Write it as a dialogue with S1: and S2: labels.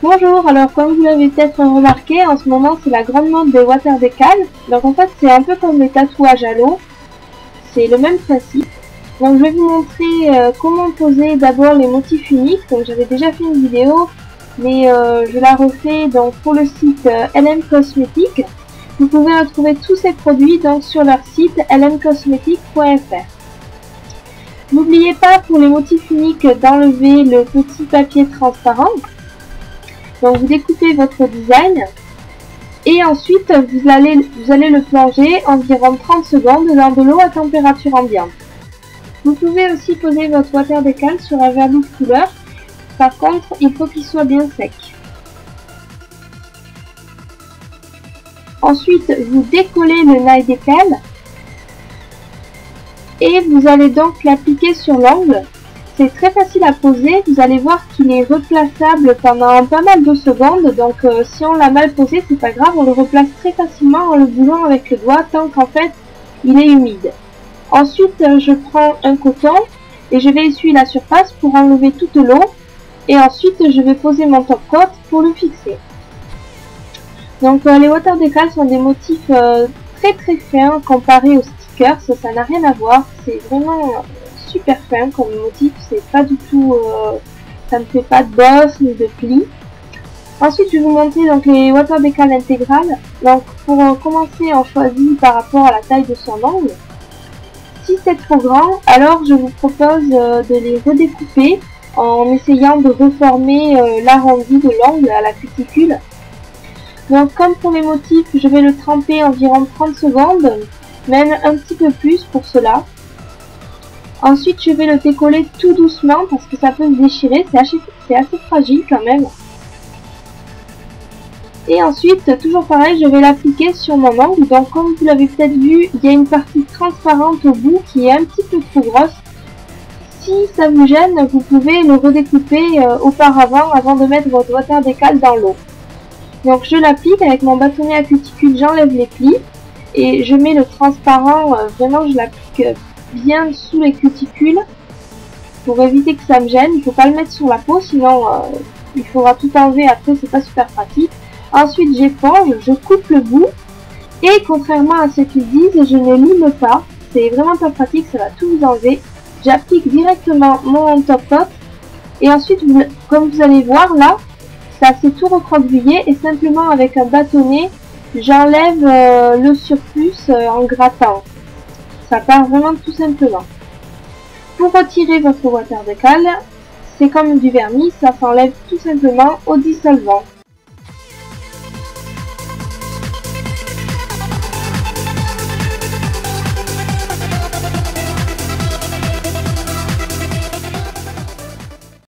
S1: Bonjour, alors comme vous l'avez peut-être remarqué, en ce moment c'est la grande mode des water decal. Donc en fait c'est un peu comme les tatouages à l'eau, c'est le même principe. Donc je vais vous montrer comment poser d'abord les motifs uniques. Donc j'avais déjà fait une vidéo, mais je la refais donc pour le site LM Cosmetics. Vous pouvez retrouver tous ces produits donc sur leur site lmcosmetics.fr. N'oubliez pas pour les motifs uniques d'enlever le petit papier transparent. Donc vous découpez votre design et ensuite vous allez le plonger environ 30 secondes dans de l'eau à température ambiante. Vous pouvez aussi poser votre water decal sur un vernis de couleur. Par contre, il faut qu'il soit bien sec. Ensuite, vous décollez le nail decal et vous allez donc l'appliquer sur l'ongle. C'est très facile à poser, vous allez voir qu'il est replaçable pendant pas mal de secondes, donc si on l'a mal posé, c'est pas grave, on le replace très facilement en le bougeant avec le doigt tant qu'en fait il est humide. Ensuite, je prends un coton et je vais essuyer la surface pour enlever toute l'eau et ensuite je vais poser mon top coat pour le fixer. Donc les water decal sont des motifs très fins comparés aux stickers, ça n'a rien à voir, c'est vraiment super fin comme motif, c'est pas du tout, ça ne fait pas de bosse ni de plis. Ensuite je vais vous montrer donc les water decal intégrales. Donc pour commencer, on choisit par rapport à la taille de son ongle. Si c'est trop grand, alors je vous propose de les redécouper en essayant de reformer l'arrondi de l'ongle à la cuticule. Donc comme pour les motifs, je vais le tremper environ 30 secondes, même un petit peu plus pour cela. Ensuite, je vais le décoller tout doucement parce que ça peut se déchirer, c'est assez fragile quand même. Et ensuite, toujours pareil, je vais l'appliquer sur mon ongle. Donc comme vous l'avez peut-être vu, il y a une partie transparente au bout qui est un petit peu trop grosse. Si ça vous gêne, vous pouvez le redécouper auparavant avant de mettre votre water decal dans l'eau. Donc je l'applique avec mon bâtonnet à cuticule, j'enlève les plis et je mets le transparent, vraiment je l'applique bien sous les cuticules pour éviter que ça me gêne. Il ne faut pas le mettre sur la peau, sinon il faudra tout enlever après, c'est pas super pratique. Ensuite j'éponge, je coupe le bout et contrairement à ce qu'ils disent, je ne lime pas, c'est vraiment pas pratique, ça va tout vous enlever. J'applique directement mon top coat et ensuite comme vous allez voir là, ça s'est tout recroquevillé et simplement avec un bâtonnet j'enlève le surplus en grattant. Ça part vraiment tout simplement. Pour retirer votre water decal, c'est comme du vernis, ça s'enlève tout simplement au dissolvant.